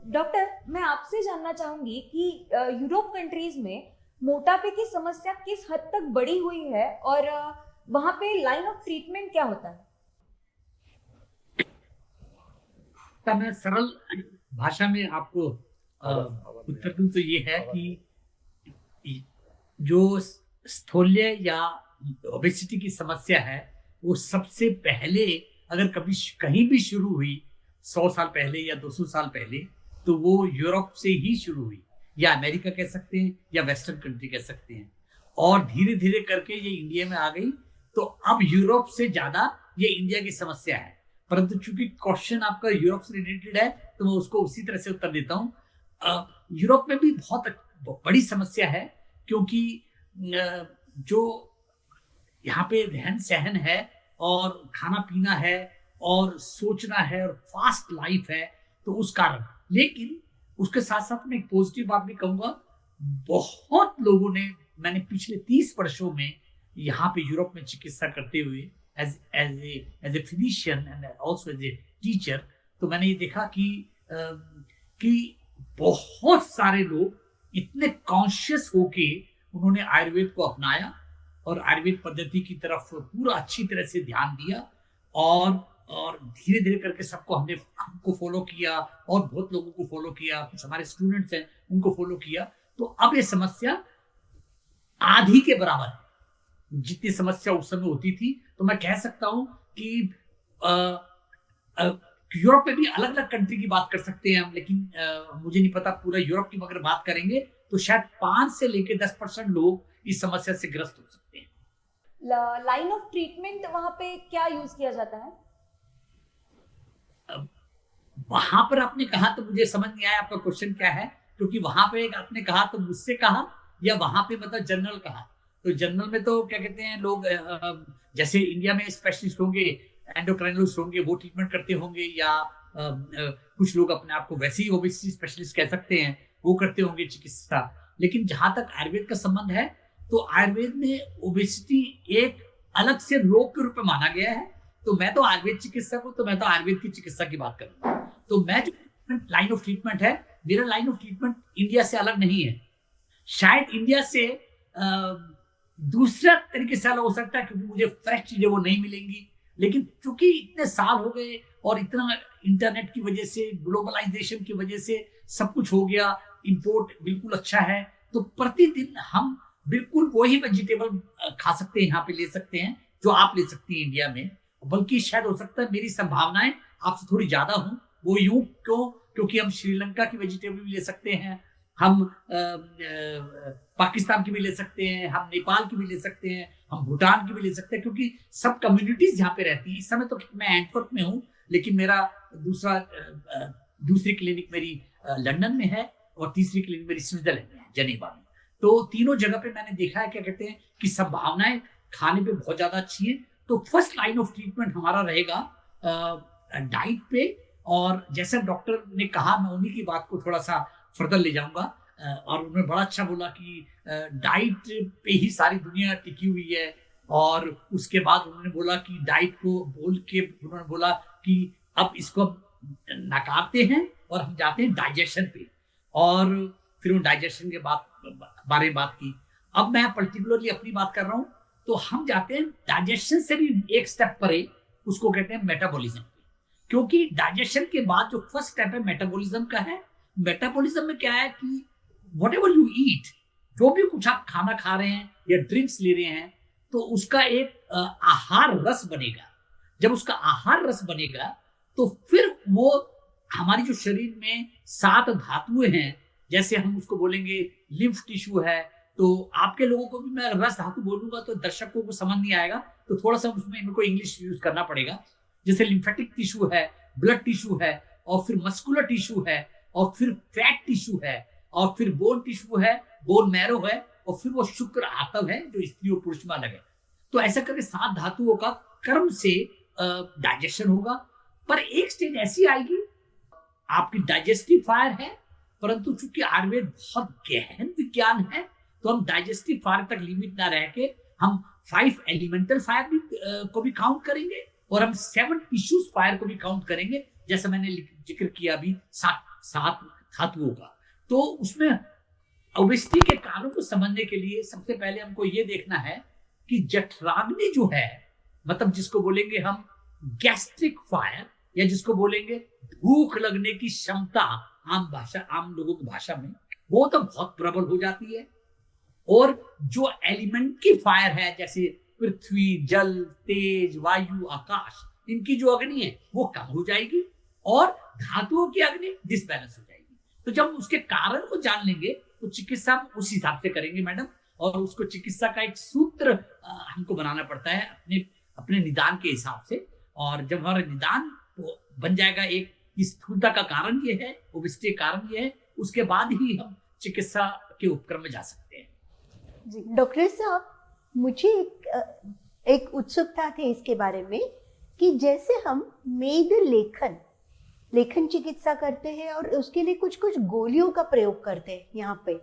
Doctor, मैं आपसे जानना चाहूंगी कि यूरोप कंट्रीज में मोटापे की समस्या किस हद तक बढ़ी हुई है और वहां पे लाइन ऑफ ट्रीटमेंट क्या होता है? तो मैं सरल भाषा में आपको उत्तर दूं तो ये है कि जो स्थूल्य या ओबेसिटी की समस्या है वो सबसे पहले अगर कभी कहीं भी शुरू हुई 100 साल पहले या 200 साल पहले तो वो यूरोप से ही शुरू हुई या अमेरिका कह सकते हैं या वेस्टर्न कंट्री कह सकते हैं और धीरे धीरे करके ये इंडिया में आ गई। तो अब यूरोप से ज्यादा ये इंडिया की समस्या है, परंतु चूंकि क्वेश्चन आपका यूरोप से रिलेटेड है तो मैं उसको उसी तरह से उत्तर देता हूँ। यूरोप में भी बहुत बड़ी समस्या है क्योंकि जो यहाँ पे रहन सहन है और खाना पीना है और सोचना है और फास्ट लाइफ है, तो उस कारण। लेकिन उसके साथ साथ मैं एक पॉजिटिव बात भी कहूंगा। बहुत लोगों ने, मैंने पिछले 30 वर्षों में यहाँ पे यूरोप में चिकित्सा करते हुए as as a physician and also as a teacher, तो मैंने ये देखा कि बहुत सारे लोग इतने कॉन्शियस होके उन्होंने आयुर्वेद को अपनाया और आयुर्वेद पद्धति की तरफ पूरा अच्छी तरह से ध्यान दिया और धीरे धीरे करके सबको हमको फॉलो किया और बहुत लोगों को फॉलो किया, कुछ हमारे स्टूडेंट्स हैं उनको फॉलो किया। तो अब ये समस्या आधी के बराबर है जितनी समस्या उस समय होती थी। तो मैं कह सकता हूं कि यूरोप में भी अलग अलग कंट्री की बात कर सकते हैं हम, लेकिन मुझे नहीं पता पूरा यूरोप की अगर बात करेंगे तो शायद 5 से लेकर 10% लोग इस समस्या से ग्रस्त हो सकते हैं। लाइन ऑफ ट्रीटमेंट वहां पे क्या यूज किया जाता है? वहां पर आपने कहा तो मुझे समझ नहीं आया आपका क्वेश्चन क्या है, क्योंकि वहां पे आपने कहा तो मुझसे कहा या वहां पे मतलब जनरल कहा। तो जनरल में तो क्या कहते हैं लोग, जैसे इंडिया में स्पेशलिस्ट होंगे, एंडोक्राइनोलॉजिस्ट होंगे, वो ट्रीटमेंट करते होंगे, या कुछ लोग अपने आप को वैसे ही ओबेसिटी स्पेशलिस्ट कह सकते हैं, वो करते होंगे चिकित्सा। लेकिन जहां तक आयुर्वेद का संबंध है तो आयुर्वेद में ओबेसिटी एक अलग से रोग के रूप में माना गया है। तो मैं तो आयुर्वेद चिकित्सक हूँ, तो मैं तो आयुर्वेद की चिकित्सा की बात करूंगा। तो मैं जो लाइन ऑफ ट्रीटमेंट है, मेरा लाइन ऑफ ट्रीटमेंट इंडिया से अलग नहीं है। शायद इंडिया से दूसरा तरीके से अलग हो सकता है क्योंकि मुझे फ्रेश चीजें वो नहीं मिलेंगी। लेकिन चूंकि इतने साल हो गए और इतना इंटरनेट की वजह से, ग्लोबलाइजेशन की वजह से सब कुछ हो गया, इंपोर्ट बिल्कुल अच्छा है, तो प्रतिदिन हम बिल्कुल वही वेजिटेबल खा सकते हैं, यहाँ पे ले सकते हैं जो आप ले सकती हैं इंडिया में। बल्कि शायद हो सकता है मेरी संभावनाएं आपसे थोड़ी ज्यादा हों। वो यूं क्यों? क्योंकि हम श्रीलंका की वेजिटेबल भी ले सकते हैं, हम पाकिस्तान की भी ले सकते हैं, हम नेपाल की भी ले सकते हैं, हम भूटान की भी ले सकते हैं, क्योंकि सब कम्युनिटीज यहाँ पे रहती हैं। इस समय तो मैं एंटवर्प में हूँ, लेकिन मेरा दूसरी क्लिनिक मेरी लंदन में है और तीसरी क्लिनिक मेरी स्विट्जरलैंड में है, जेनेवा में। तो तीनों जगह पे मैंने देखा है क्या कहते हैं कि संभावनाएं खाने पे बहुत ज्यादा अच्छी है। तो फर्स्ट लाइन ऑफ ट्रीटमेंट हमारा रहेगा डाइट पे। और जैसा डॉक्टर ने कहा, मैं उन्हीं की बात को थोड़ा सा फर्दर ले जाऊंगा। और उन्होंने बड़ा अच्छा बोला कि डाइट पे ही सारी दुनिया टिकी हुई है। और उसके बाद उन्होंने बोला कि डाइट को बोल के उन्होंने बोला कि अब इसको नकारते हैं और हम जाते हैं डाइजेशन पे। और फिर उन डाइजेशन के बारे में बात की। अब मैं पर्टिकुलरली अपनी बात कर रहा हूं, तो हम जाते हैं डाइजेशन से भी एक स्टेप परे, उसको कहते हैं मेटाबॉलिज्म। क्योंकि डाइजेशन के बाद जो फर्स्ट स्टेप है मेटाबॉलिज्म का है। मेटाबॉलिज्म में क्या है कि वट एवर यू ईट, जो भी कुछ आप खाना खा रहे हैं या ड्रिंक्स ले रहे हैं, तो उसका एक आहार रस बनेगा। जब उसका आहार रस बनेगा तो फिर वो हमारी जो शरीर में 7 धातुएं हैं, जैसे हम उसको बोलेंगे लिम्फ टिश्यू है। तो आपके लोगों को भी मैं रस धातु बोलूंगा तो दर्शकों को समझ नहीं आएगा, तो थोड़ा सा उसमें इनको इंग्लिश यूज करना पड़ेगा। जैसे लिम्फेटिक टिश्यू है, ब्लड टिश्यू है, और फिर मस्कुलर टिश्यू है, और फिर फैट टिश्यू है, और फिर बोन टिश्यू है, बोन मैरो है, और फिर वो शुक्र आतव है जो स्त्री और पुरुष में अलग है। तो ऐसा करके 7 धातुओं का कर्म से डाइजेशन होगा। पर एक स्टेज ऐसी आएगी, आपकी डाइजेस्टिव फायर है, परंतु चूंकि आयुर्वेद बहुत गहन विज्ञान है, तो हम डाइजेस्टिव फायर तक लिमिट ना रह के हम 5 एलिमेंटल फायर भी को भी काउंट करेंगे और हम 7 टिश्यूज फायर को भी काउंट करेंगे। जैसे मैंने जिक्र किया अभी 7 सात धातुओं का। तो उसमें ओबेसिटी के कारणों को समझने के लिए सबसे पहले हमको ये देखना है कि जठराग्नि जो है, मतलब जिसको बोलेंगे हम गैस्ट्रिक फायर, या जिसको बोलेंगे भूख लगने की क्षमता, आम लोगों की भाषा में, वो तो बहुत प्रबल हो जाती है। और जो एलिमेंट की फायर है, जैसे पृथ्वी, जल, तेज, वायु, आकाश, इनकी जो अग्नि है वो कम हो जाएगी और धातुओं की अग्नि डिसबैलेंस हो जाएगी। तो जब उसके कारण को जान लेंगे तो चिकित्सा हम उस हिसाब से करेंगे मैडम। और उसको चिकित्सा का एक सूत्र हमको बनाना पड़ता है अपने अपने निदान के हिसाब से। और जब हमारा निदान बन जाएगा एक, स्थूलता का कारण ये है, ओबेसिटी का कारण ये है, उसके बाद ही हम चिकित्सा के उपक्रम में जा सकते हैं। जी डॉक्टर साहब, मुझे एक उत्सुकता थी इसके बारे में कि जैसे हम मेद लेखन चिकित्सा करते हैं और उसके लिए कुछ कुछ गोलियों का प्रयोग करते हैं यहाँ पे,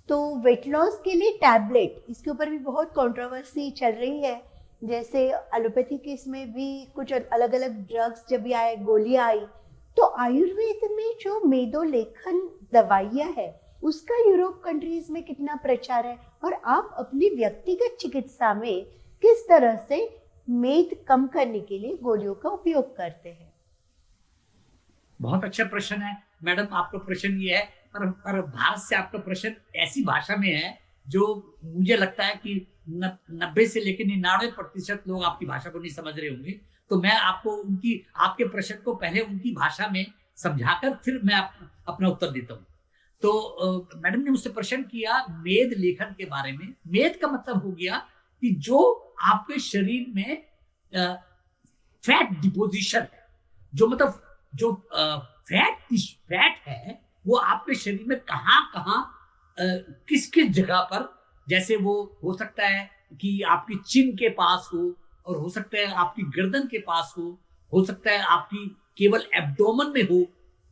तो वेट लॉस के लिए टैबलेट, इसके ऊपर भी बहुत कंट्रोवर्सी चल रही है। जैसे एलोपैथी के इसमें भी कुछ अलग अलग ड्रग्स जब भी आए, गोलियां आई, तो आयुर्वेद में जो मेदोलेखन दवाइयाँ है उसका यूरोप कंट्रीज में कितना प्रचार है, और आप अपनी व्यक्तिगत चिकित्सा में किस तरह से मेद कम करने के लिए गोलियों का उपयोग करते हैं? बहुत अच्छा प्रश्न है मैडम, आपका प्रश्न ये है, पर भारत से आपका प्रश्न ऐसी भाषा में है जो मुझे लगता है कि 90 से लेकर 99% लोग आपकी भाषा को नहीं समझ रहे होंगे। तो मैं आपको आपके प्रश्न को पहले उनकी भाषा में समझाकर फिर मैं अपना उत्तर देता हूँ। तो मैडम ने मुझसे प्रश्न किया मेद लेखन के बारे में। मेद का मतलब हो गया कि जो आपके शरीर में फैट डिपोजिशन है, जो मतलब जो फैट है वो आपके शरीर में कहाँ किस किस जगह पर, जैसे वो हो सकता है कि आपकी चिन के पास हो, और हो सकता है आपकी गर्दन के पास हो सकता है आपकी केवल एब्डोमेन में हो।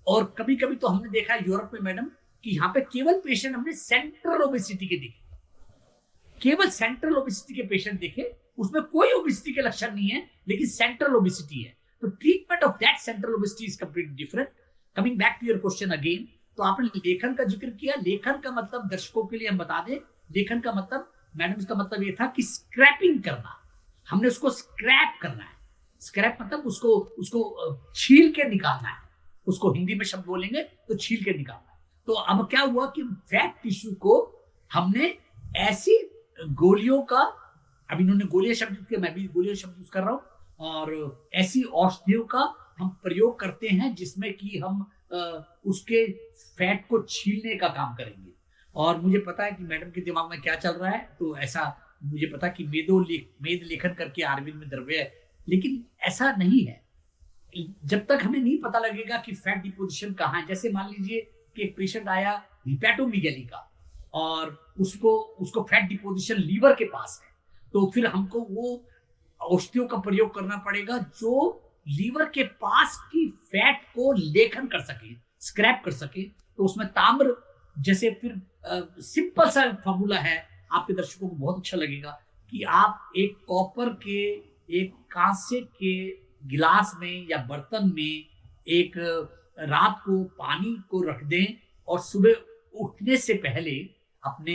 और कभी कभी तो हमने देखा है यूरोप में मैडम कि यहाँ पे केवल पेशेंट हमने सेंट्रल ओबेसिटी के देखे, केवल सेंट्रल ओबेसिटी के पेशेंट देखे, उसमें कोई ओबेसिटी के लक्षण नहीं है लेकिन सेंट्रल ओबेसिटी है। तो treatment of that central obesity is completely different. Coming back to your question again, तो आपने लेखन का जिक्र किया। लेखन का मतलब दर्शकों के लिए हम बता दें, लेखन का मतलब मैडम, इसका मतलब ये था कि स्क्रैपिंग करना, हमने उसको स्क्रैप करना है। स्क्रैप मतलब उसको छील के निकालना है, उसको हिंदी में शब्द बोलेंगे तो छील के निकालना है। तो अब क्या हुआ कि फैट टिश्यू को हमने ऐसी गोलियों का, अब इन्होंने गोलियां शब्द यूज किया, मैं भी गोलियां शब्द यूज कर रहा हूं, और ऐसी औषधियों का हम प्रयोग करते हैं जिसमें कि हम उसके फैट को छीलने का काम करेंगे। और मुझे पता है कि मैडम के दिमाग में क्या चल रहा है, तो ऐसा मुझे पता कि मेद लेखन करके आयुर्वेद में द्रव्य है, लेकिन ऐसा नहीं है। जब तक हमें नहीं पता लगेगा कि फैट डिपोजिशन कहाँ है, जैसे मान लीजिए कि एक पेशेंट आया हिपैटोमीगैली का और उसको फैट डिपोजिशन लीवर के पास है, तो फिर हमको वो औषधियों का प्रयोग करना पड़ेगा जो लीवर के पास की फैट को लेखन कर सके, स्क्रैप कर सके। तो उसमें ताम्र, जैसे फिर सिंपल सा फॉर्मूला है, आपके दर्शकों को बहुत अच्छा लगेगा कि आप एक कॉपर के, एक कांसे के गिलास में या बर्तन में एक रात को पानी को रख दें और सुबह उठने से पहले अपने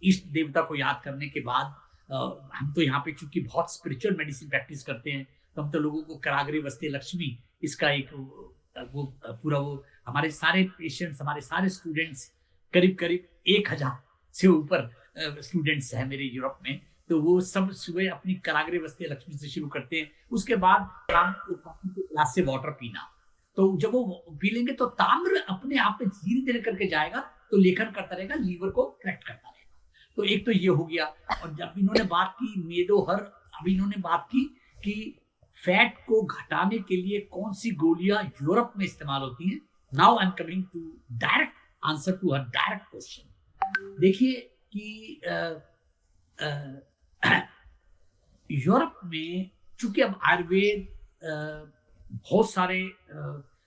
इष्ट देवता को याद करने के बाद, हम तो यहाँ पे चूंकि बहुत स्पिरिचुअल मेडिसिन प्रैक्टिस करते हैं, तो हम तो लोगों को कराग्रे वस्ते लक्ष्मी, इसका एक वो पूरा वो हमारे सारे पेशेंट्स, हमारे सारे स्टूडेंट्स, करीब 1000 से ऊपर स्टूडेंट्स हैं मेरे यूरोप में, तो वो सब सुबह अपनी कराग्रे वस्ते लक्ष्मी से शुरू करते हैं। उसके बाद शाम को ग्लास से वाटर पीना, तो जब वो पी लेंगे तो ताम्र अपने आप में धीरे धीरे करके जाएगा, तो लेखन करता रहेगा, लीवर को करेक्ट करता रहेगा। तो एक तो ये हो गया। और जब इन्होंने बात की मेदोहर, अब इन्होंने बात की कि फैट को घटाने के लिए कौन सी गोलियां यूरोप में इस्तेमाल होती हैं। Now I am coming to direct answer to her direct question. देखिए कि यूरोप में चूंकि अब आयुर्वेद बहुत सारे,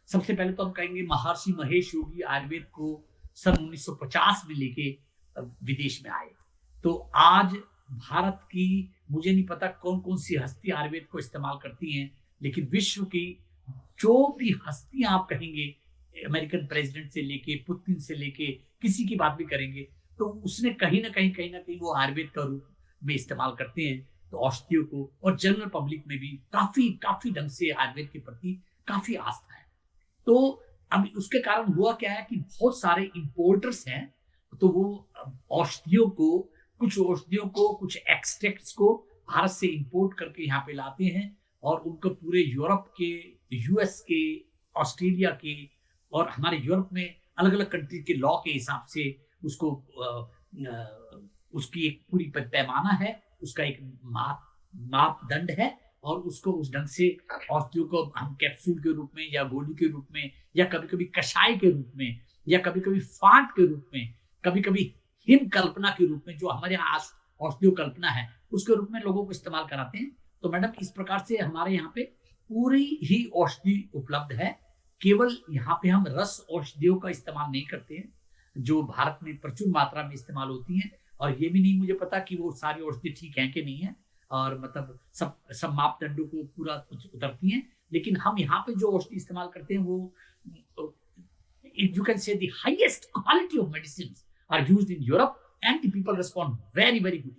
सबसे पहले तो हम कहेंगे महर्षि महेश योगी आयुर्वेद को सन 1950 में लेके विदेश में आए। तो आज भारत की, मुझे नहीं पता कौन कौन सी हस्ती आयुर्वेद को इस्तेमाल करती हैं, लेकिन विश्व की जो भी हस्तियां आप कहेंगे अमेरिकन प्रेसिडेंट से लेके पुतिन से लेके किसी की बात भी करेंगे तो उसने कहीं ना कहीं वो आयुर्वेद का रूप में इस्तेमाल करते हैं। तो औषधियों को और जनरल पब्लिक में भी काफी काफी ढंग से आयुर्वेद के प्रति काफी आस्था है। तो अब उसके कारण हुआ क्या है कि बहुत सारे इंपोर्टर्स हैं, तो वो कुछ औषधियों को कुछ एक्सट्रैक्ट्स को भारत से इंपोर्ट करके यहाँ पे लाते हैं और उनको पूरे यूरोप के, यूएस के, ऑस्ट्रेलिया के और हमारे यूरोप में अलग अलग कंट्री के लॉ के हिसाब से उसको उसकी एक पूरी पैमाना है, उसका एक मापदंड है और उसको उस ढंग से औषधियों को हम कैप्सूल के रूप में या गोली के रूप में या कभी कभी कषाय के रूप में या कभी कभी फांट के रूप में, कभी कभी हिम कल्पना के रूप में, जो हमारे यहाँ औषधियों कल्पना है उसके रूप में लोगों को इस्तेमाल कराते हैं। तो मैडम इस प्रकार से हमारे यहाँ पे पूरी ही औषधि उपलब्ध है। केवल यहाँ पे हम रस औषधियों का इस्तेमाल नहीं करते हैं जो भारत में प्रचुर मात्रा में इस्तेमाल होती हैं, और ये भी नहीं मुझे पता कि वो सारी औषधि ठीक है कि नहीं है और मतलब सब मापदंडों को पूरा उतरती हैं। लेकिन हम यहाँ पे जो औषधि इस्तेमाल करते हैं वो you can say the highest quality of medicine are used in Europe and the people respond very very good.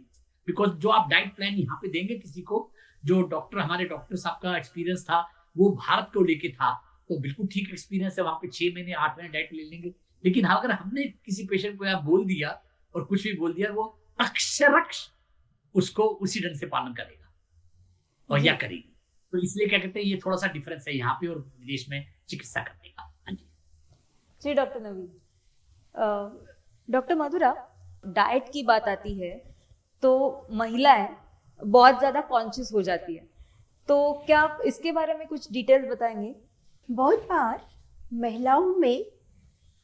Because जो आप डाइट प्लान यहाँ पे देंगे किसी को, जो हमारे डॉक्टर साहब का एक्सपीरियंस था वो भारत को लेके था, तो बिल्कुल ठीक एक्सपीरियंस है। वहां पे 6 महीने 8 महीने डाइट ले लेंगे। लेकिन अगर हमने किसी पेशेंट को यहाँ बोल दिया और कुछ भी बोल दिया, वो अक्षरक्ष उसको उसी ढंग से पालन करेगा और या करेगी। तो इसलिए क्या कहते हैं, ये थोड़ा सा डिफरेंस है यहाँ पे और विदेश में चिकित्सा करने का। हाँ जी जी डॉक्टर नवीन। डॉक्टर मधुरा, डाइट की बात आती है तो महिलाएं बहुत ज्यादा कॉन्शियस हो जाती है, तो क्या आप इसके बारे में कुछ डिटेल्स बताएंगे? बहुत बार महिलाओं में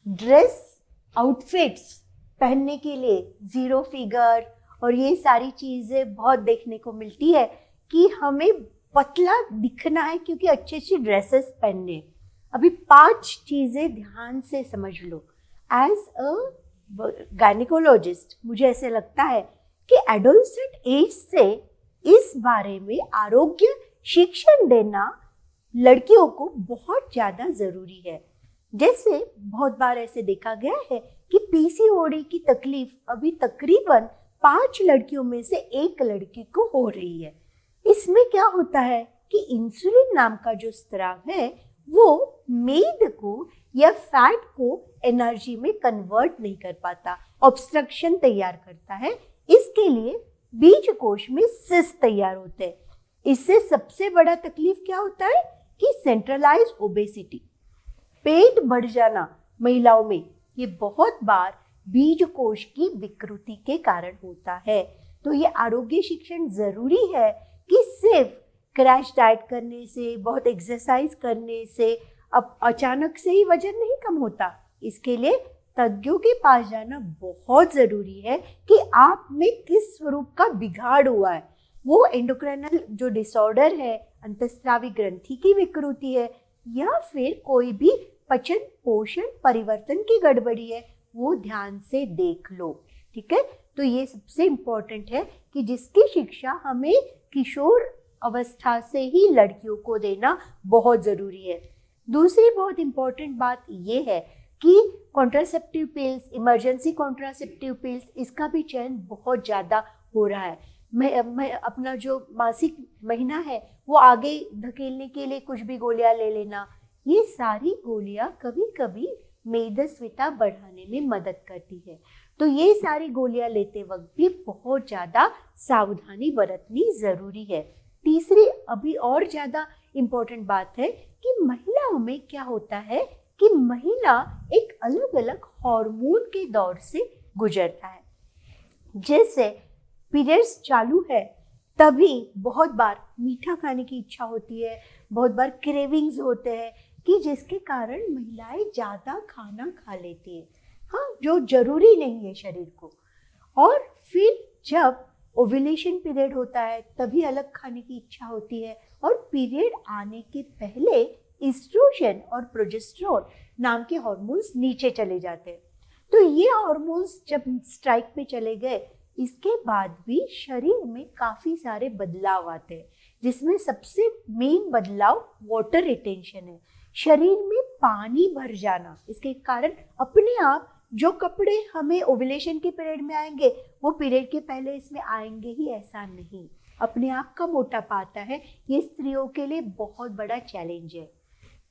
ड्रेस आउटफिट्स पहनने के लिए जीरो फिगर और ये सारी चीज़ें बहुत देखने को मिलती है कि हमें पतला दिखना है क्योंकि अच्छी अच्छी ड्रेसेस पहनने। अभी 5 चीज़ें ध्यान से समझ लो। एज अ गायनिकोलॉजिस्ट मुझे ऐसे लगता है कि एडोलसेंट एज से इस बारे में आरोग्य शिक्षण देना लड़कियों को बहुत ज़्यादा ज़रूरी है। जैसे बहुत बार ऐसे देखा गया है कि पीसीओडी की तकलीफ अभी तकरीबन 5 लड़कियों में से 1 लड़की को हो रही है। इसमें क्या होता है कि इंसुलिन नाम का जो स्राव है वो मेद को या फैट को एनर्जी में कन्वर्ट नहीं कर पाता, ऑब्स्ट्रक्शन तैयार करता है। इसके लिए बीज कोश में सिस्ट तैयार होते हैं। इससे सबसे बड़ा तकलीफ क्या होता है कि सेंट्रलाइज ओबेसिटी, पेट बढ़ जाना महिलाओं में, ये बहुत बार बीज कोश की विकृति के कारण होता है। तो ये आरोग्य शिक्षण जरूरी है कि सिर्फ क्रैश डाइट करने से, बहुत एक्सरसाइज करने से अब अचानक से ही वजन नहीं कम होता। इसके लिए तज्ञों के पास जाना बहुत ज़रूरी है कि आप में किस स्वरूप का बिगाड़ हुआ है। वो एंडोक्राइनल जो डिसऑर्डर है, अंतस्रावी ग्रंथि की विकृति है, या फिर कोई भी पचन पोषण परिवर्तन की गड़बड़ी है, वो ध्यान से देख लो। ठीक है, तो ये सबसे इम्पोर्टेंट है कि जिसकी शिक्षा हमें किशोर अवस्था से ही लड़कियों को देना बहुत ज़रूरी है। दूसरी बहुत इम्पोर्टेंट बात ये है कि contraceptive pills, emergency contraceptive pills, इसका भी चयन बहुत ज़्यादा हो रहा है। मैं अपना जो मासिक महीना है वो आगे धकेलने के लिए कुछ भी गोलियां ले लेना, ये सारी गोलियां कभी कभी मेदस्विता बढ़ाने में मदद करती है। तो ये सारी गोलियां लेते वक्त भी बहुत ज़्यादा सावधानी बरतनी ज़रूरी है। तीसरी अभी और ज़्यादा इम्पोर्टेंट बात है कि महिलाओं में क्या होता है कि महिला एक अलग अलग हार्मोन के दौर से गुजरता है। जैसे पीरियड्स चालू है तभी बहुत बार मीठा खाने की इच्छा होती है, बहुत बार क्रेविंग्स होते हैं कि जिसके कारण महिलाएं ज़्यादा खाना खा लेती हैं, हाँ, जो जरूरी नहीं है शरीर को। और फिर जब ओव्यूलेशन पीरियड होता है तभी अलग खाने की इच्छा होती है, और पीरियड आने के पहले एस्ट्रोजन और प्रोजेस्टेरोन नाम के हार्मोन्स नीचे चले जाते हैं। तो ये हार्मोन्स जब स्ट्राइक पे चले गए, इसके बाद भी शरीर में काफ़ी सारे बदलाव आते हैं, जिसमें सबसे मेन बदलाव वाटर रिटेंशन है। शरीर में पानी भर जाना, इसके कारण अपने आप जो कपड़े हमें ओव्यूलेशन के पीरियड में आएंगे वो पीरियड के पहले इसमें आएंगे ही, ऐसा नहीं। अपने आप का मोटापा आता है, ये स्त्रियों के लिए बहुत बड़ा चैलेंज है।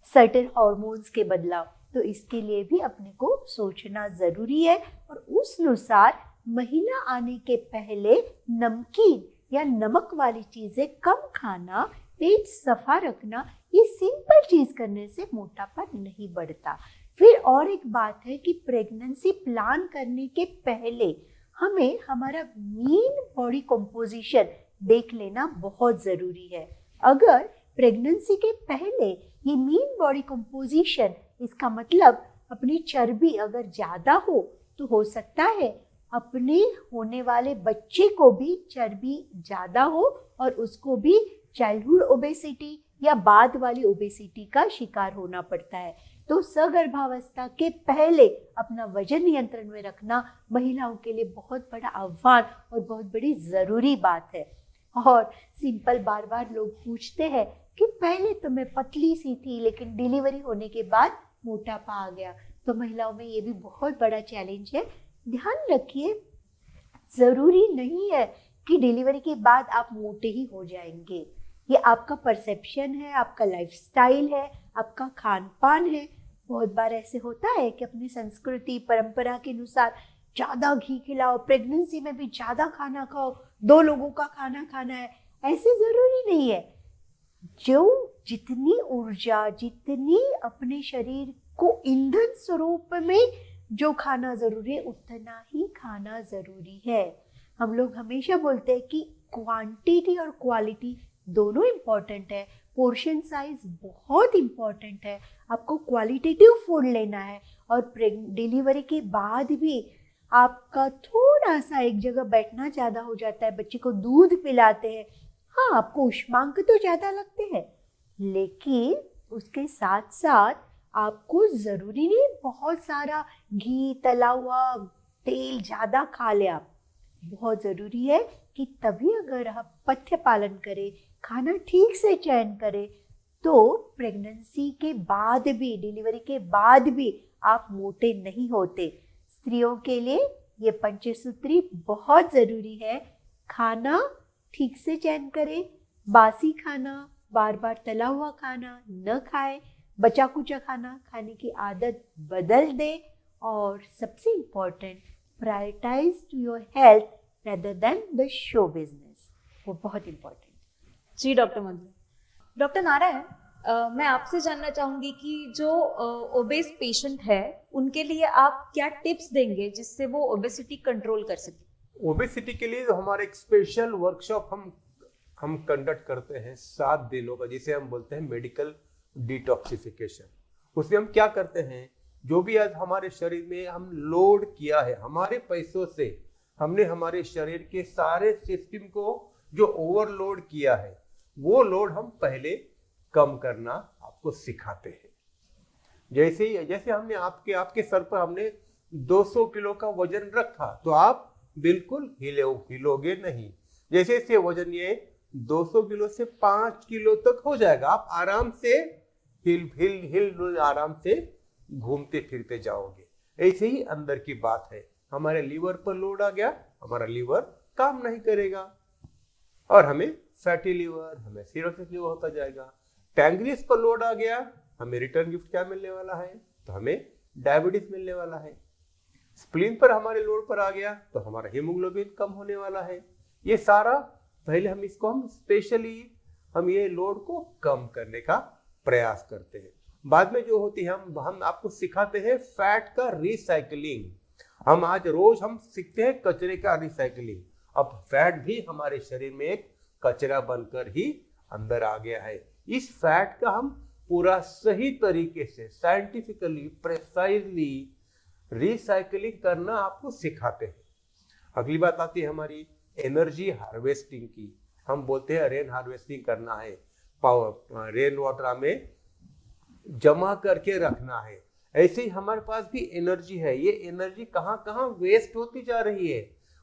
सर्टेन हार्मोन्स के बदलाव, तो इसके लिए भी अपने को सोचना जरूरी है। और उस अनुसार महीना आने के पहले नमकीन या नमक वाली चीजें कम खाना, पेट सफा रखना, ये सिंपल चीज करने से मोटापा नहीं बढ़ता। फिर और एक बात है कि प्रेगनेंसी प्लान करने के पहले हमें हमारा मीन बॉडी कंपोजिशन देख लेना बहुत जरूरी है। अगर प्रेगनेंसी के पहले ये मीन बॉडी कंपोजिशन, इसका मतलब अपनी चर्बी अगर ज्यादा हो तो हो सकता है अपने होने वाले बच्चे को भी चर्बी ज्यादा हो और उसको भी चाइल्डहुड ओबेसिटी या बाद वाली ओबेसिटी का शिकार होना पड़ता है। तो सगर्भावस्था के पहले अपना वजन नियंत्रण में रखना महिलाओं के लिए बहुत बड़ा आह्वान और बहुत बड़ी ज़रूरी बात है। और सिंपल बार बार लोग पूछते हैं कि पहले तो मैं पतली सी थी लेकिन डिलीवरी होने के बाद मोटापा आ गया, तो महिलाओं में ये भी बहुत बड़ा चैलेंज है। ध्यान रखिए, ज़रूरी नहीं है कि डिलीवरी के बाद आप मोटे ही हो जाएंगे। ये आपका परसेप्शन है, आपका लाइफस्टाइल है, आपका खान पान है। बहुत बार ऐसे होता है कि अपनी संस्कृति परंपरा के अनुसार ज़्यादा घी खिलाओ, प्रेगनेंसी में भी ज़्यादा खाना खाओ, 2 लोगों का खाना खाना है, ऐसे ज़रूरी नहीं है। जो जितनी ऊर्जा, जितनी अपने शरीर को ईंधन स्वरूप में जो खाना ज़रूरी है उतना ही खाना ज़रूरी है। हम लोग हमेशा बोलते हैं कि क्वांटिटी और क्वालिटी दोनों इम्पॉर्टेंट है। पोर्शन साइज बहुत इम्पॉर्टेंट है। आपको क्वालिटेटिव फूड लेना है। और डिलीवरी के बाद भी आपका थोड़ा सा एक जगह बैठना ज़्यादा हो जाता है, बच्चे को दूध पिलाते हैं, हाँ आपको उष्मांक तो ज़्यादा लगते हैं, लेकिन उसके साथ साथ आपको ज़रूरी नहीं बहुत सारा घी, तला हुआ तेल ज़्यादा खा ले आप। बहुत ज़रूरी है कि तभी अगर आप पथ्य पालन करें, खाना ठीक से चयन करें, तो प्रेगनेंसी के बाद भी, डिलीवरी के बाद भी आप मोटे नहीं होते। स्त्रियों के लिए ये पंचसूत्री बहुत ज़रूरी है। खाना ठीक से चयन करें, बासी खाना, बार बार तला हुआ खाना न खाएं, बचा कुचा खाना खाने की आदत बदल दें, और सबसे important, prioritise to your health rather than the show business, वो बहुत इम्पोर्टेंट। जी डॉक्टर मधु। डॉक्टर नारायण, मैं आपसे जानना चाहूंगी कि जो ओबेस पेशेंट है उनके लिए आप क्या टिप्स देंगे जिससे वो ओबेसिटी कंट्रोल कर सके? ओबेसिटी के लिए हमारे एक स्पेशल वर्कशॉप हम कंडक्ट करते हैं 7 दिनों का, जिसे हम बोलते हैं मेडिकल डिटॉक्सिफिकेशन। उसमें हम क्या करते हैं, जो भी आज हमारे शरीर में हम लोड किया है, हमारे पैसों से हमने हमारे शरीर के सारे सिस्टम को जो ओवरलोड किया है, वो लोड हम पहले कम करना आपको सिखाते हैं। जैसे हमने आपके सर पर हमने 200 किलो का वजन रखा, तो आप बिल्कुल हिलोगे नहीं। जैसे से वजन ये 200 किलो से 5 किलो तक हो जाएगा, आप आराम से हिल आराम से घूमते फिरते जाओगे। ऐसे ही अंदर की बात है, हमारे लीवर पर लोड आ गया, हमारा लीवर काम नहीं करेगा और हमें फैटी लीवर, हमें सिरोसिस लीवर होता जाएगा। पैंक्रियास पर लोड आ गया, हमें रिटर्न गिफ्ट क्या मिलने वाला है, तो हमें डायबिटीज मिलने वाला है। स्प्लीन पर हमारे लोड पर आ गया तो हमारा हीमोग्लोबिन कम होने वाला है। ये सारा पहले हम स्पेशली ये लोड को कम करने का प्रयास करते हैं। बाद में जो होती है, हम आपको सिखाते हैं फैट का रिसाइकलिंग। आज रोज हम सीखते हैं कचरे का रिसाइकलिंग। अब फैट भी हमारे शरीर में एक कचरा बनकर ही अंदर आ गया है। इस फैट का हम पूरा सही तरीके से साइंटिफिकली प्रिसाइजली रिसाइकलिंग करना आपको सिखाते हैं। अगली बात आती है हमारी एनर्जी हार्वेस्टिंग की। हम बोलते हैं रेन हार्वेस्टिंग करना है, रेन वाटर हमें जमा करके रखना है। ऐसे ही हमारे पास भी एनर्जी है। ये एनर्जी कहाँ कहाँ वेस्ट होती जा रही है,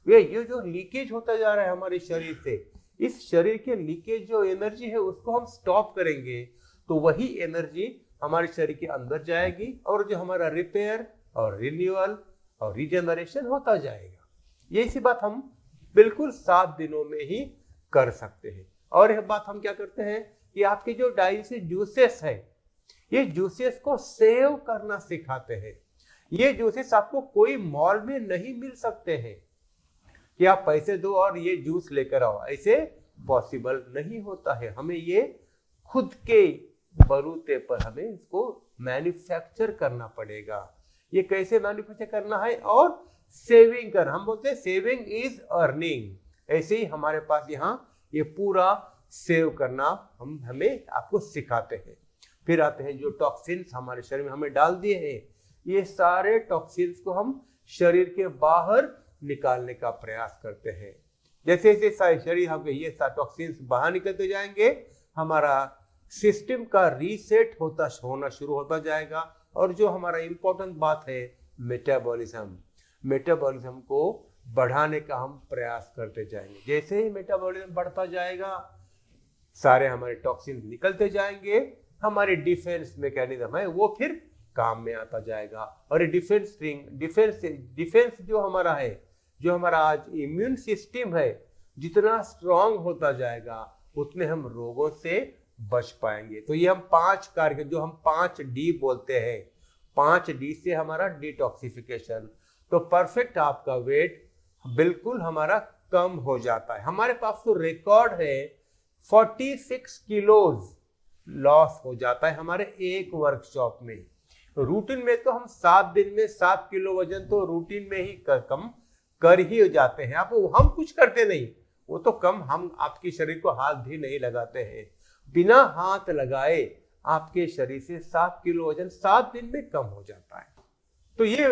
ये जो लीकेज होता जा रहा है हमारे शरीर से, इस शरीर के लीकेज जो एनर्जी है उसको हम स्टॉप करेंगे तो वही एनर्जी हमारे शरीर के अंदर जाएगी और जो हमारा रिपेयर और रिन्यूअल और रिजेनरेशन होता जाएगा। ये सी बात हम बिल्कुल 7 दिनों में ही कर सकते हैं। और एक बात हम क्या करते हैं कि आपके जो डाइजेस्टिव जूसेस है, ये जूसेस को सेव करना सिखाते हैं। ये जूसेस आपको कोई मॉल में नहीं मिल सकते हैं कि आप पैसे दो और ये जूस लेकर आओ, ऐसे पॉसिबल नहीं होता है। हमें ये खुद के बरूते पर हमें इसको मैन्युफैक्चर करना पड़ेगा। ये कैसे मैन्युफैक्चर करना है और सेविंग कर, हम बोलते हैं सेविंग इज अर्निंग। ऐसे ही हमारे पास यहाँ ये पूरा सेव करना हमें आपको सिखाते हैं। फिर आते हैं जो टॉक्सिन्स हमारे शरीर में हमें डाल दिए हैं, ये सारे टॉक्सिन्स को हम शरीर के बाहर निकालने का प्रयास करते हैं। जैसे जैसे शरीर हमके ये टॉक्सिन्स बाहर निकलते जाएंगे, हमारा सिस्टम का रीसेट होना शुरू होता जाएगा। और जो हमारा इंपॉर्टेंट बात है मेटाबॉलिज्म को बढ़ाने का हम प्रयास करते जाएंगे। जैसे ही मेटाबॉलिज्म बढ़ता जाएगा, सारे हमारे टॉक्सिन निकलते जाएंगे, हमारे डिफेंस मैकेनिज्म है वो फिर काम में आता जाएगा। और ये डिफेंस जो हमारा है, जो हमारा आज इम्यून सिस्टम है, जितना स्ट्रांग होता जाएगा उतने हम रोगों से बच पाएंगे। तो ये हम 5 कार्य, जो हम 5D बोलते हैं, 5D से हमारा डिटॉक्सिफिकेशन, तो परफेक्ट आपका वेट बिल्कुल हमारा कम हो जाता है। हमारे पास तो रिकॉर्ड है 46 किलोज लॉस हो जाता है हमारे एक वर्कशॉप में। रूटीन में तो हम 7 दिन में 7 किलो वजन तो रूटीन में ही कम कर ही जाते हैं। आप हम कुछ करते नहीं, वो तो कम, हम आपके शरीर को हाथ भी नहीं लगाते हैं। बिना हाथ लगाए आपके शरीर से 7 किलो वजन 7 दिन में कम हो जाता है। तो ये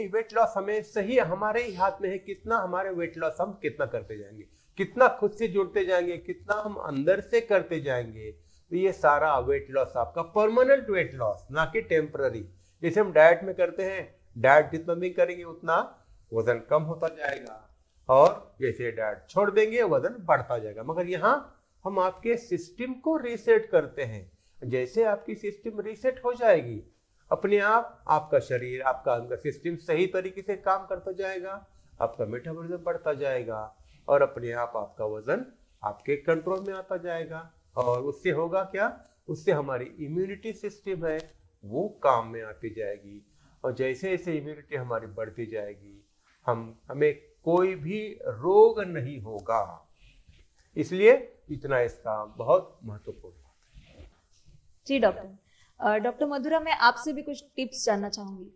वेट लॉस हमें सही हमारे ही हाथ में है, कितना हमारे वेट लॉस हम कितना करते जाएंगे, कितना खुद से जुड़ते जाएंगे, कितना हम अंदर से करते जाएंगे। तो ये सारा वेट लॉस आपका परमानेंट वेट लॉस, ना कि टेम्पररी। जैसे हम डाइट में करते हैं, डाइट जितना भी करेंगे उतना वजन कम होता जाएगा, और जैसे डाइट छोड़ देंगे वजन बढ़ता जाएगा। मगर यहाँ हम आपके सिस्टम को रीसेट करते हैं। जैसे आपकी सिस्टम रीसेट हो जाएगी, अपने आप आपका शरीर, आपका अंदर सिस्टम सही तरीके से काम करता जाएगा, आपका मेटाबॉलिज्म बढ़ता जाएगा, और अपने आप आपका वजन आपके कंट्रोल में आता जाएगा। और उससे होगा क्या, उससे हमारी इम्यूनिटी सिस्टम है वो काम में आती जाएगी। और जैसे जैसे इम्यूनिटी हमारी बढ़ती जाएगी, हमें कोई भी रोग नहीं होगा। इसलिए इतना इसका बहुत महत्वपूर्ण बात है। जी डॉक्टर मधुरा, मैं आपसे भी कुछ टिप्स जानना चाहूंगी।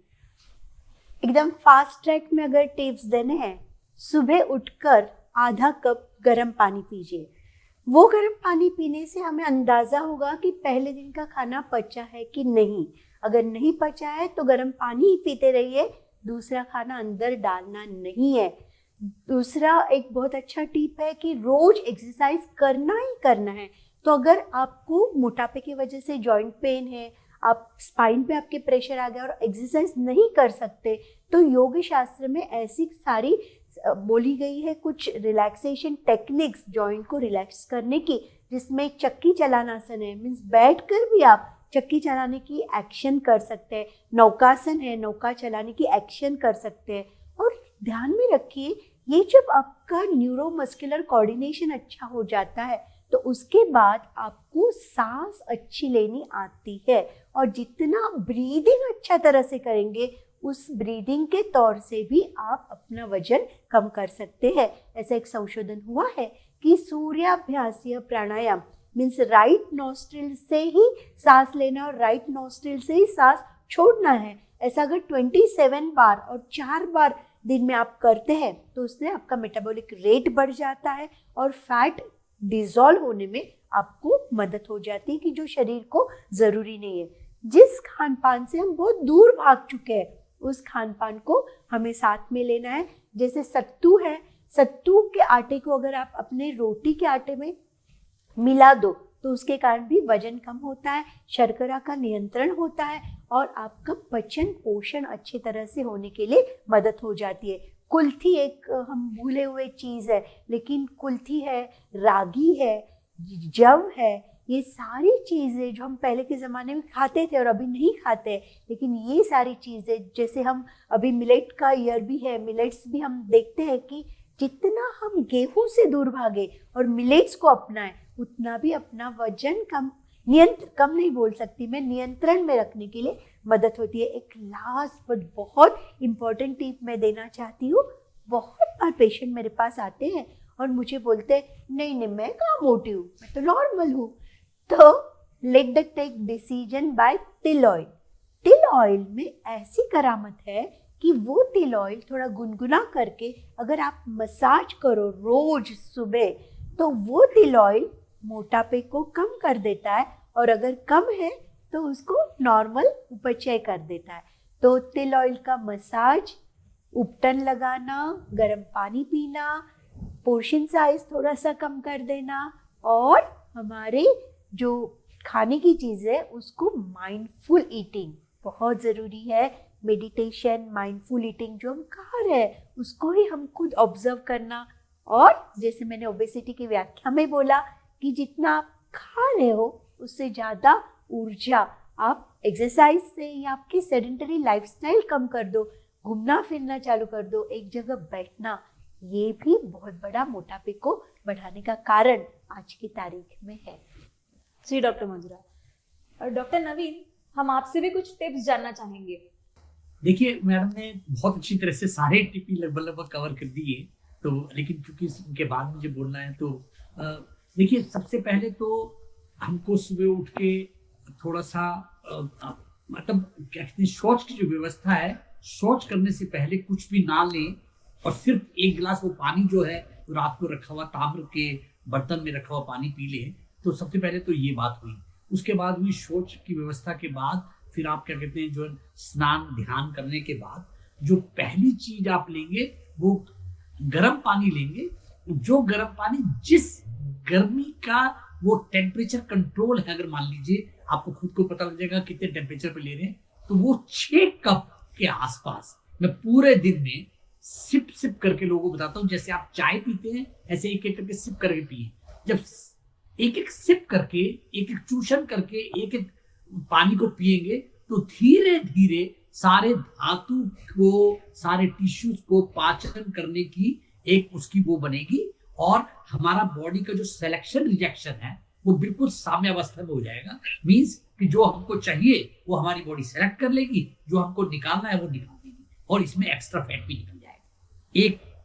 एकदम फास्ट ट्रैक में अगर टिप्स देने हैं, सुबह उठकर आधा कप गर्म पानी पीजिए। वो गर्म पानी पीने से हमें अंदाजा होगा कि पहले दिन का खाना पचा है कि नहीं। अगर नहीं पचा है तो गर्म पानी ही पीते रहिए, दूसरा खाना अंदर डालना नहीं है। दूसरा एक बहुत अच्छा टिप है कि रोज एक्सरसाइज करना ही करना है। तो अगर आपको मोटापे की वजह से जॉइंट पेन है, आप स्पाइन पे आपके प्रेशर आ गया और एक्सरसाइज नहीं कर सकते, तो योग शास्त्र में ऐसी सारी बोली गई है कुछ रिलैक्सेशन टेक्निक्स जॉइंट को रिलैक्स करने की, जिसमें चक्की चलानासन है, मीन्स बैठकर भी आप चक्की चलाने की एक्शन कर सकते हैं। नौकासन है, नौका चलाने की एक्शन कर सकते हैं। और ध्यान में रखिए, ये जब आपका न्यूरोमस्कुलर कोऑर्डिनेशन अच्छा हो जाता है तो उसके बाद आपको सांस अच्छी लेनी आती है। और जितना ब्रीदिंग अच्छा तरह से करेंगे, उस ब्रीदिंग के तौर से भी आप अपना वजन कम कर सकते हैं। ऐसा एक संशोधन हुआ है कि सूर्याभ्यासीय प्राणायाम मीन्स राइट नॉस्ट्रिल से ही सांस लेना और राइट नॉस्ट्रिल से ही सांस छोड़ना है। ऐसा अगर 27 बार और 4 बार दिन में आप करते हैं तो उससे आपका मेटाबॉलिक रेट बढ़ जाता है और फैट डिसॉल्व होने में आपको मदद हो जाती है कि जो शरीर को ज़रूरी नहीं है। जिस खान पान से हम बहुत दूर भाग चुके हैं, उस खान पान को हमें साथ में लेना है। जैसे सत्तू है, सत्तू के आटे को अगर आप अपने रोटी के आटे में मिला दो तो उसके कारण भी वजन कम होता है, शर्करा का नियंत्रण होता है और आपका पचन पोषण अच्छी तरह से होने के लिए मदद हो जाती है। कुल्थी एक हम भूले हुए चीज़ है, लेकिन कुल्थी है, रागी है, जव है, ये सारी चीज़ें जो हम पहले के ज़माने में खाते थे और अभी नहीं खाते, लेकिन ये सारी चीज़ें, जैसे हम अभी मिलेट का ईयर भी है, मिलेट्स भी हम देखते हैं कि जितना हम गेहूं से दूर भागे और मिलेट्स को अपनाएं, उतना भी अपना वजन कम नहीं बोल सकती मैं, नियंत्रण में रखने के लिए मदद होती है। एक लास्ट बट बहुत इम्पोर्टेंट टिप मैं देना चाहती हूँ। बहुत बार पेशेंट मेरे पास आते हैं और मुझे बोलते हैं नहीं मैं कहाँ मोटी हूँ, मैं तो नॉर्मल हूँ। तो let the take decision by तिल ऑयल। तिल ऑयल में ऐसी करामत है कि वो तिल ऑयल थोड़ा गुनगुना करके अगर आप मसाज करो रोज सुबह, तो वो तिल ऑयल मोटापे को कम कर देता है, और अगर कम है तो उसको नॉर्मल उपचय कर देता है। तो तिल ऑयल का मसाज, उपटन लगाना, गर्म पानी पीना, पोर्शन साइज थोड़ा सा कम कर देना, और हमारे जो खाने की चीज़ है उसको माइंडफुल ईटिंग बहुत ज़रूरी है। मेडिटेशन, माइंडफुल ईटिंग जो हम खा रहे हैं उसको ही हम खुद ऑब्जर्व करना, और जैसे मैंने ओबेसिटी की व्याख्या में बोला कि जितना आप खा रहे हो उससे ज़्यादा ऊर्जा आप एक्सरसाइज से या आपकी सेडेंटरी लाइफस्टाइल कम कर दो, घूमना फिरना चालू कर दो, एक जगह बैठना, ये भी बहुत बड़ा मोटापे को बढ़ाने का कारण आज की तारीख में है। जी डॉक्टर मधुरा। और डॉक्टर नवीन, हम आपसे भी कुछ टिप्स जानना चाहेंगे। देखिए मैडम ने बहुत अच्छी तरह से सारे टिप लगभग कवर कर दिए, तो लेकिन क्योंकि उनके बाद मुझे बोलना है तो देखिए सबसे पहले तो हमको सुबह उठ के थोड़ा सा मतलब क्या कहते हैं, शौच की जो व्यवस्था है, शौच करने से पहले कुछ भी ना लें और सिर्फ एक गिलास वो पानी जो है रात को रखा हुआ ताम्र के बर्तन में रखा हुआ पानी पी लें। तो सबसे पहले तो ये बात हुई। उसके बाद हुई शौच की व्यवस्था के बाद फिर आप क्या कहते हैं, जो स्नान ध्यान करने के बाद जो पहली चीज आप लेंगे वो गर्म पानी लेंगे। जो गर्म पानी जिस गर्मी का वो टेम्परेचर कंट्रोल है, अगर मान लीजिए आपको खुद को पता लग जाएगा कितने टेम्परेचर पे ले रहे हैं, तो वो 6 कप के आसपास मैं पूरे दिन में सिप सिप करके लोगों को बताता हूँ। जैसे आप चाय पीते हैं ऐसे एक एक करके सिप करके पिए। जब एक एक सिप करके, एक एक चूषण करके, एक एक पानी को पिएंगे तो धीरे धीरे सारे धातु को, सारे टिश्यूज को पाचन करने की एक उसकी वो बनेगी, और हमारा बॉडी का जो सिलेक्शन रिजेक्शन है वो बिल्कुल साम्य अवस्था में हो जाएगा। मींस कि जो हमको चाहिए वो हमारी बॉडी सेलेक्ट कर लेगी, जो हमको निकालना है वो निकाल देगी, और इसमें एक्स्ट्रा फैट भी निकल जाएगा।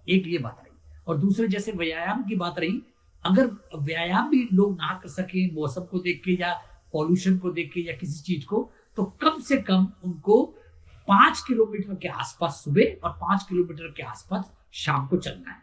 एक ये बात रही। और दूसरे जैसे व्यायाम की बात रही, अगर व्यायाम भी लोग ना कर सके मौसम को देख के या पॉल्यूशन को देख के या किसी चीज को, तो कम से कम उनको 5 किलोमीटर के आसपास सुबह और 5 किलोमीटर के आसपास शाम को चलना है।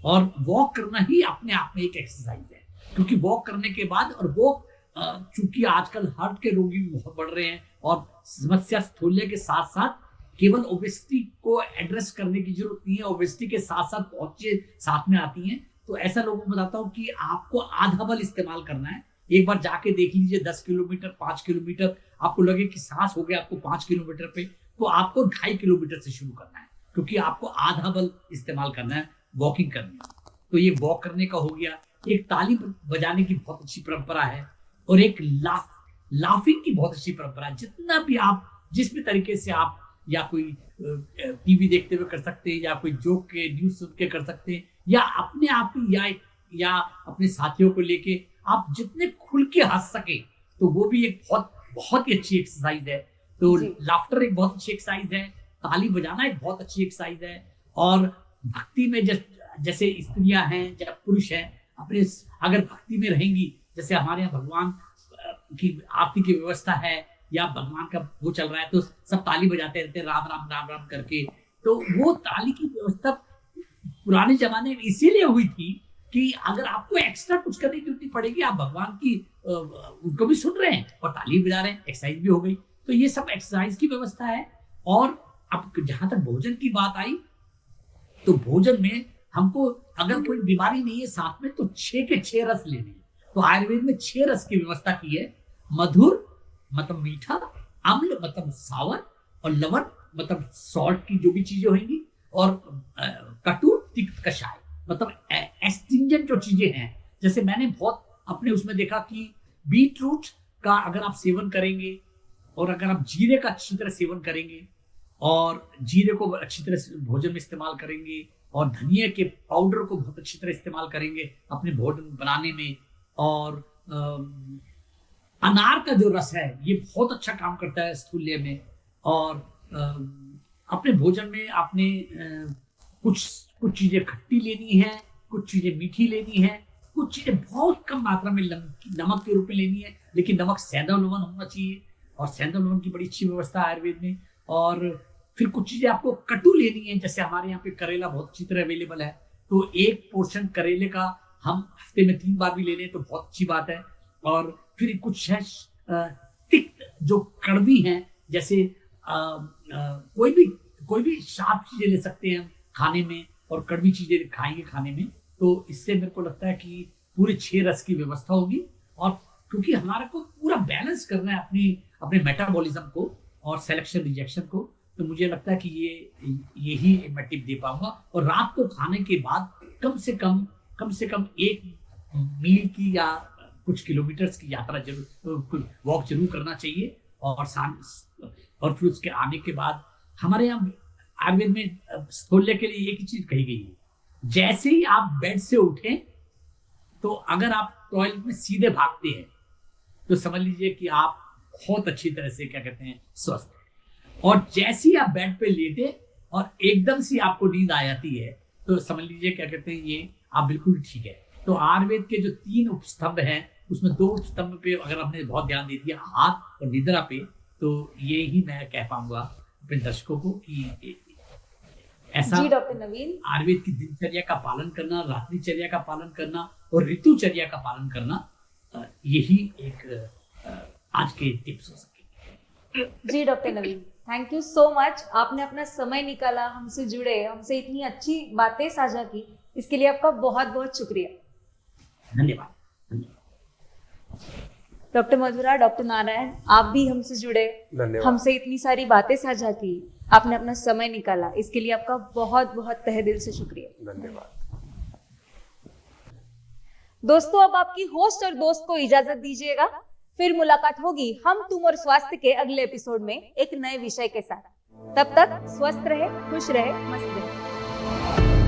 और वॉक करना ही अपने आप में एक एक्सरसाइज है, क्योंकि वॉक करने के बाद, और वो चूंकि आजकल हार्ट के रोगी बहुत बढ़ रहे हैं और समस्या स्थूल्य के साथ साथ केवल ओबेसिटी को एड्रेस करने की जरूरत नहीं है, ओबेसिटी के साथ साथ बहुत चीजें साथ में आती हैं। तो ऐसा लोगों को बताता हूँ कि आपको आधा बल इस्तेमाल करना है। एक बार जाके देख लीजिए 10 किलोमीटर 5 किलोमीटर, आपको लगे कि सांस हो गया आपको 5 किलोमीटर पे, तो आपको 2.5 किलोमीटर से शुरू करना है, क्योंकि आपको आधा बल इस्तेमाल करना है वॉकिंग करने में। तो ये वॉक करने का हो गया। एक ताली बजाने की बहुत अच्छी परंपरा है, और एक लाफिंग की बहुत अच्छी परंपरा है। जितना भी आप जिस भी तरीके से आप या कोई टीवी देखते हुए कर सकते हैं, या कोई जोक के न्यूज सुन के कर सकते हैं, या अपने आप ही या अपने साथियों को लेके आप जितने खुल के हंस सके, तो वो भी एक बहुत ही अच्छी एक्सरसाइज है। तो लाफ्टर एक बहुत अच्छी एक्सरसाइज है, ताली बजाना एक बहुत अच्छी एक्सरसाइज है। और भक्ति में जैसे स्त्रियां हैं या पुरुष हैं, अपने अगर भक्ति में रहेंगी, जैसे हमारे यहाँ भगवान की आरती की व्यवस्था है या भगवान का वो चल रहा है, तो सब ताली बजाते रहते हैं राम राम राम राम करके। तो वो ताली की व्यवस्था पुराने जमाने में इसीलिए हुई थी कि अगर आपको एक्स्ट्रा कुछ करने की जरूरत पड़ेगी, आप भगवान की उनको भी सुन रहे हैं और ताली बजा रहे हैं, एक्सरसाइज भी हो गई। तो ये सब एक्सरसाइज की व्यवस्था है। और अब जहां तक भोजन की बात आई, तो भोजन में हमको अगर कोई बीमारी नहीं है साथ में, तो 6 के 6 रस लेने हैं। तो आयुर्वेद में 6 रस की व्यवस्था की है। मधुर मतलब मीठा, अम्ल मतलब सावर, और लवण मतलब सॉल्ट की जो भी चीजें होंगी, और कटु तिक्त कषाय मतलब एस्ट्रिंजेंट जो चीजें हैं। जैसे मैंने बहुत अपने उसमें देखा कि बीट रूट का अगर आप सेवन करेंगे और अगर आप जीरे का अच्छी तरह सेवन करेंगे और जीरे को अच्छी तरह से भोजन में इस्तेमाल करेंगे और धनिया के पाउडर को बहुत अच्छी तरह इस्तेमाल करेंगे अपने भोजन बनाने में, और अनार का जो रस है ये बहुत अच्छा काम करता है स्थूल्य में, और अपने भोजन में आपने कुछ चीजें खट्टी लेनी है, कुछ चीजें मीठी लेनी है, कुछ चीजें बहुत कम मात्रा में नमक के रूप में लेनी है, लेकिन नमक सेंधा लवण होना चाहिए और सेंधा लवण की बड़ी अच्छी व्यवस्था है आयुर्वेद में। और फिर कुछ चीजें आपको कटु लेनी है, जैसे हमारे यहाँ पे करेला बहुत अच्छी तरह अवेलेबल है, तो एक पोर्शन करेले का हम हफ्ते में 3 बार भी ले लें तो बहुत अच्छी बात है। और फिर कुछ है तिक्त जो कड़वी हैं, जैसे कोई भी शार्प चीजें ले सकते हैं हम खाने में और कड़वी चीजें खाएंगे खाने में, तो इससे मेरे को लगता है कि पूरे 6 रस की व्यवस्था होगी। और क्योंकि हमारे को पूरा बैलेंस करना है अपने मेटाबॉलिज्म को और सिलेक्शन रिजेक्शन को, तो मुझे लगता है कि यही मैं टिप दे पाऊंगा। और रात को खाने के बाद कम से कम 1 मील की या कुछ किलोमीटर्स की यात्रा जरूर, वॉक जरूर करना चाहिए। और फिर उसके आने के बाद हमारे यहाँ आयुर्वेद में स्थूल्य के लिए एक ही चीज कही गई है, जैसे ही आप बेड से उठें तो अगर आप टॉयलेट में सीधे भागते हैं तो समझ लीजिए कि आप बहुत अच्छी तरह से क्या कहते हैं स्वस्थ हैं। और जैसे ही आप बेड पे लेटे और एकदम से आपको नींद आ जाती है तो समझ लीजिए क्या कहते हैं ये आप बिल्कुल ठीक है। तो आयुर्वेद के जो 3 उपस्तंभ हैं उसमें 2 उपस्तंभ पे अगर आपने बहुत ध्यान दे दिया, हाथ और निद्रा पे, तो ये ही मैं कह पाऊंगा अपने दर्शकों को कि ऐसा जी डॉक्टर नवीन, आयुर्वेद की दिनचर्या का पालन करना, रात्रिचर्या का पालन करना और ऋतुचर्या का पालन करना, यही एक आज के टिप्स हो सके। जी doctor Naveen, thank you so much. आपने अपना समय निकाला, हमसे जुड़े, हमसे इतनी अच्छी बातें साझा की, इसके लिए आपका बहुत बहुत शुक्रिया। धन्यवाद। डॉक्टर मधुरा, डॉक्टर नारायण, आप भी हमसे जुड़े, धन्यवाद। हमसे इतनी सारी बातें साझा की, आपने अपना समय निकाला, इसके लिए आपका बहुत बहुत तहे दिल से शुक्रिया। धन्यवाद। दोस्तों, अब आपकी होस्ट और दोस्त को इजाजत दीजिएगा, फिर मुलाकात होगी हम तुम और स्वास्थ्य के अगले एपिसोड में एक नए विषय के साथ। तब तक स्वस्थ रहे, खुश रहे, मस्त रहे।